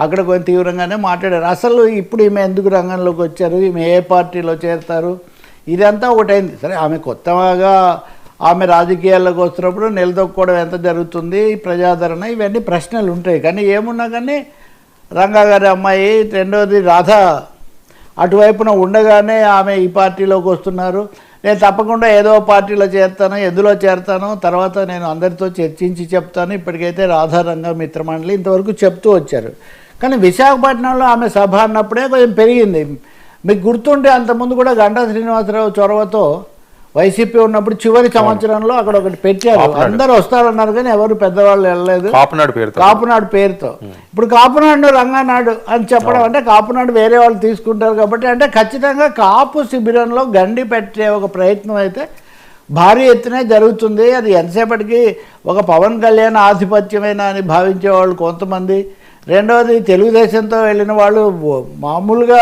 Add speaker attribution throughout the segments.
Speaker 1: అక్కడ కొంచెం తీవ్రంగానే మాట్లాడారు. అసలు ఇప్పుడు ఈమె ఎందుకు రంగంలోకి వచ్చారు, ఈమె ఏ పార్టీలో చేరుతారు, ఇదంతా ఒకటైంది. సరే, ఆమె కొత్తగా ఆమె రాజకీయాల్లోకి వస్తున్నప్పుడు నిలదొక్కుకోవడం ఎంత జరుగుతుంది, ప్రజాదరణ, ఇవన్నీ ప్రశ్నలు ఉంటాయి. కానీ ఏమున్నా కానీ రంగా గారి అమ్మాయి, రెండోది రాధ అటువైపున ఉండగానే ఆమె ఈ పార్టీలోకి వస్తున్నారు. నేను తప్పకుండా ఏదో పార్టీలో చేరుతాను, ఎందులో చేరుతాను, తర్వాత నేను అందరితో చర్చించి చెప్తాను, ఇప్పటికైతే రాధారంగ మిత్రమండలి ఇంతవరకు చెప్తూ వచ్చారు. కానీ విశాఖపట్నంలో ఆమె సభ అన్నప్పుడే కొంచెం పెరిగింది. మీకు గుర్తుంటే అంతకుముందు కూడా గంటా శ్రీనివాసరావు చొరవతో వైసీపీ ఉన్నప్పుడు చివరి సంవత్సరంలో అక్కడ ఒకటి పెట్టారు. అందరూ వస్తారన్నారు కానీ ఎవరు పెద్దవాళ్ళు వెళ్ళలేదు, కాపునాడు పేరుతో. ఇప్పుడు కాపునాడు రంగానాడు అని చెప్పడం అంటే కాపునాడు వేరే వాళ్ళు తీసుకుంటారు కాబట్టి, అంటే ఖచ్చితంగా కాపు శిబిరంలో గండి పెట్టే ఒక ప్రయత్నం అయితే భారీ ఎత్తునే జరుగుతుంది. అది ఎంతసేపటికి ఒక పవన్ కళ్యాణ్ ఆధిపత్యమైన అని భావించేవాళ్ళు కొంతమంది, రెండవది తెలుగుదేశంతో వెళ్ళిన వాళ్ళు మామూలుగా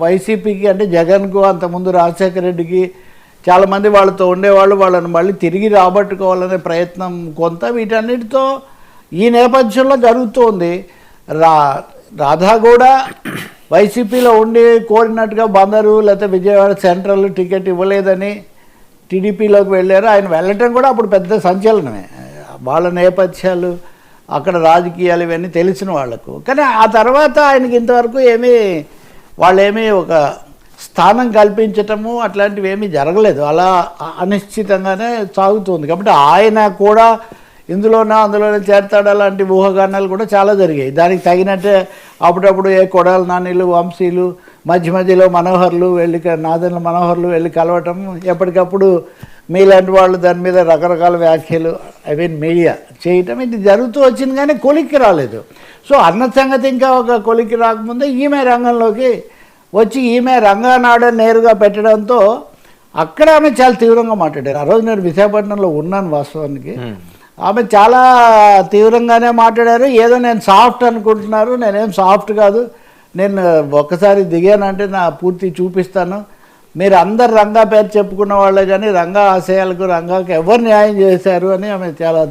Speaker 1: వైసీపీకి అంటే జగన్కు, అంతకుముందు రాజశేఖర రెడ్డికి చాలామంది వాళ్ళతో ఉండేవాళ్ళు, వాళ్ళని మళ్ళీ తిరిగి రాబట్టుకోవాలనే ప్రయత్నం కొంత, వీటన్నిటితో ఈ నేపథ్యంలో జరుగుతోంది. రాధా కూడా వైసీపీలో ఉండి కోరినట్టుగా బందరు లేకపోతే విజయవాడ సెంట్రల్ టికెట్ ఇవ్వలేదని టీడీపీలోకి వెళ్ళారు. ఆయన వెళ్ళటం కూడా అప్పుడు పెద్ద సంచలనమే. వాళ్ళ నేపథ్యాలు, అక్కడ రాజకీయాలు ఇవన్నీ తెలిసిన వాళ్లకు. కానీ ఆ తర్వాత ఆయనకి ఇంతవరకు వాళ్ళేమీ ఒక స్థానం కల్పించటము అట్లాంటివి ఏమీ జరగలేదు. అలా అనిశ్చితంగానే సాగుతుంది. కాబట్టి ఆయన కూడా అందులోనే చేరతాడు అలాంటి ఊహాగానాలు కూడా చాలా జరిగాయి. దానికి తగినట్టే అప్పుడప్పుడు ఏ కొడాలి నానీలు, వంశీలు, మధ్యలో మనోహర్లు వెళ్ళి, నాదన్ల మనోహర్లు వెళ్ళి కలవటం, ఎప్పటికప్పుడు మీలాంటి వాళ్ళు దాని మీద రకరకాల వ్యాఖ్యలు మీడియా చేయటం, ఇది జరుగుతూ వచ్చింది. కానీ కొలిక్కి రాలేదు. సో అన్న సంగతి ఇంకా ఒక కొలిక్కి రాకముందే ఈమె రంగంలోకి వచ్చి ఈమె రంగానాడు నేరుగా పెట్టడంతో అక్కడ ఆమె చాలా తీవ్రంగా మాట్లాడారు. ఆ రోజు నేను విశాఖపట్నంలో ఉన్నాను వాస్తవానికి. ఆమె చాలా తీవ్రంగానే మాట్లాడారు. ఏదో నేను సాఫ్ట్ అనుకుంటున్నారు, నేనేం సాఫ్ట్ కాదు, నేను ఒక్కసారి దిగానంటే నా పూర్తి చూపిస్తాను, మీరు అందరు రంగా పేరు చెప్పుకున్న వాళ్ళే కానీ రంగా ఆశయాలకు, రంగాకు ఎవరు న్యాయం చేశారు అని ఆమె చాలా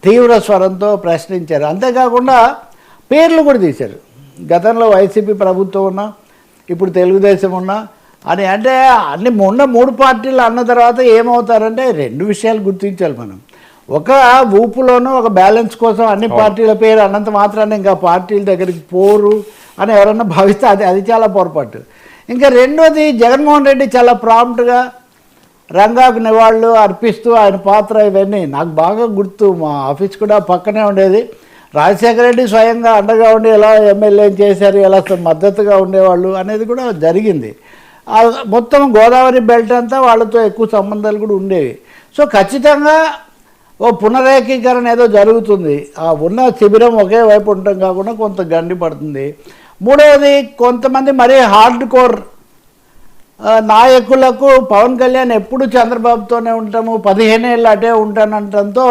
Speaker 1: తీవ్ర స్వరంతో ప్రశ్నించారు. అంతేకాకుండా పేర్లు కూడా తీశారు. గతంలో వైసీపీ ప్రభుత్వం ఉన్నా, ఇప్పుడు తెలుగుదేశం ఉన్నా అని, అంటే అన్ని మొన్న 3 పార్టీలు అన్న తర్వాత ఏమవుతారంటే 2 విషయాలు గుర్తించాలి మనం. ఒక ఊపులోనూ ఒక బ్యాలెన్స్ కోసం అన్ని పార్టీల పేరు అన్నంత మాత్రాన్ని ఇంకా పార్టీల దగ్గరికి పోరు అని ఎవరన్నా భావిస్తే అది చాలా పొరపాటు. ఇంకా రెండోది, జగన్మోహన్ రెడ్డి చాలా ప్రాంప్ట్గా రంగాకు నివాళులు అర్పిస్తూ ఆయన పాత్ర ఇవన్నీ నాకు బాగా గుర్తు. మా ఆఫీస్ కూడా పక్కనే ఉండేది. రాజశేఖర రెడ్డి స్వయంగా అండగా ఉండి ఎలా ఎమ్మెల్యే చేశారు, ఎలా మద్దతుగా ఉండేవాళ్ళు అనేది కూడా జరిగింది. మొత్తం గోదావరి బెల్ట్ అంతా వాళ్ళతో ఎక్కువ సంబంధాలు కూడా ఉండేవి. సో ఖచ్చితంగా ఓ పునరేకీకరణ ఏదో జరుగుతుంది. ఆ ఉన్న శిబిరం ఒకే వైపు ఉండటం కాకుండా కొంత గండి పడుతుంది. మూడవది, కొంతమంది మరీ హార్డ్ కోర్ నాయకులకు పవన్ కళ్యాణ్ ఎప్పుడు చంద్రబాబుతోనే ఉంటాము, 15 ఏళ్ళు అటే ఉంటానంటంతో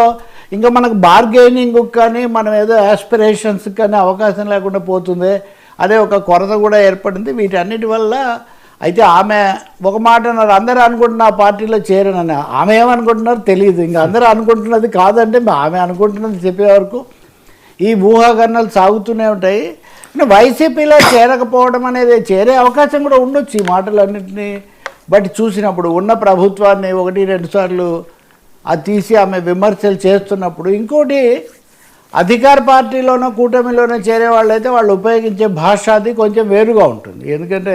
Speaker 1: ఇంకా మనకు బార్గెనింగ్ కానీ మనం ఏదో ఆస్పిరేషన్స్ కానీ అవకాశం లేకుండా పోతుంది. అదే ఒక కొరత కూడా ఏర్పడింది వీటన్నిటి వల్ల. అయితే ఆమె ఒక మాట అన్నారు, అందరూ అనుకుంటున్న ఆ పార్టీలో చేరనని. ఆమె ఏమనుకుంటున్నారో తెలియదు. ఇంకా అందరూ అనుకుంటున్నది కాదంటే ఆమె అనుకుంటున్నది చెప్పే వరకు ఈ ఊహాగానాలు సాగుతూనే ఉంటాయి. వైసీపీలో చేరకపోవడం అనేది, చేరే అవకాశం కూడా ఉండొచ్చు ఈ మాటలన్నింటినీ బట్టి చూసినప్పుడు. ఉన్న ప్రభుత్వాన్ని 1-2 సార్లు అది తీసి ఆమె విమర్శలు చేస్తున్నప్పుడు. ఇంకోటి, అధికార పార్టీలోనో కూటమిలోనో చేరే వాళ్ళైతే వాళ్ళు ఉపయోగించే భాష అది కొంచెం వేరుగా ఉంటుంది. ఎందుకంటే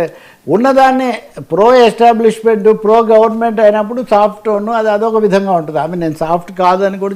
Speaker 1: ఉన్నదాన్ని ప్రో ఎస్టాబ్లిష్మెంట్, ప్రో గవర్నమెంట్ అయినప్పుడు సాఫ్ట్ టోన్ అది అదొక విధంగా ఉంటుంది. ఆమె నేను సాఫ్ట్ కాదని కూడా